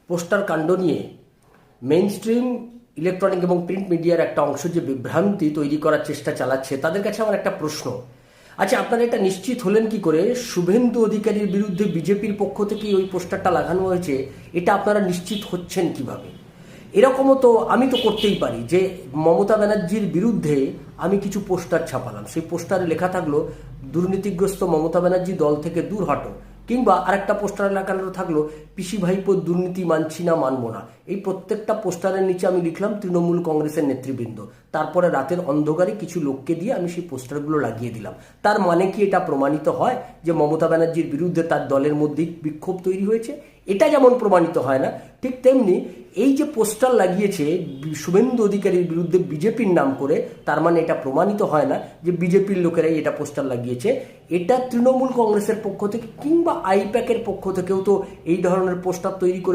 Poster কাণ্ড নিয়ে main stream electronic এবং প্রিন্ট মিডিয়ার একটা অংশ যে বিভ্রান্তি তৈরি করার চেষ্টা চালাচ্ছে, তাদের কাছে আমার একটা প্রশ্ন। আচ্ছা, আপনারা এটা নিশ্চিত হলেন কি করে শুভেন্দু অধিকারীর বিরুদ্ধে বিজেপির পক্ষ থেকে ওই পোস্টারটা লাগানো হয়েছে? এটা আপনারা নিশ্চিত হচ্ছেন কিভাবে? এরকমও তো আমি তো করতেই পারি যে মমতা ব্যানার্জির বিরুদ্ধে আমি কিছু পোস্টার ছাপালাম, সেই পোস্টারে লেখা থাকলো দুর্নীতিগ্রস্ত মমতা ব্যানার্জি দল থেকে দূর হটো, কিংবা আরেকটা পোস্টারে লাগানো থাকলো পিসি ভাইপো দুর্নীতি মানছি না, মানবো না। এই প্রত্যেকটা পোস্টারের নিচে আমি লিখলাম তৃণমূল কংগ্রেসের নেতৃবৃন্দ। তারপরে রাতের অন্ধকারে কিছু লোককে দিয়ে আমি সেই পোস্টারগুলো লাগিয়ে দিলাম। তার মানে কি এটা প্রমাণিত হয় যে মমতা ব্যানার্জির বিরুদ্ধে তার দলের মধ্যেই বিক্ষোভ তৈরি হয়েছে? এটা যেমন প্রমাণিত হয় না, ঠিক তেমনি এই যে পোস্টার লাগিয়েছে শুভেন্দু অধিকারীর বিরুদ্ধে বিজেপির নাম করে, তার মানে এটা প্রমাণিত হয় না যে বিজেপির লোকেরাই এটা পোস্টার লাগিয়েছে। এটা তৃণমূল কংগ্রেসের পক্ষ থেকে কিংবা আইপ্যাকের পক্ষ থেকেও তো এই ধরনের পোস্টার তৈরি করে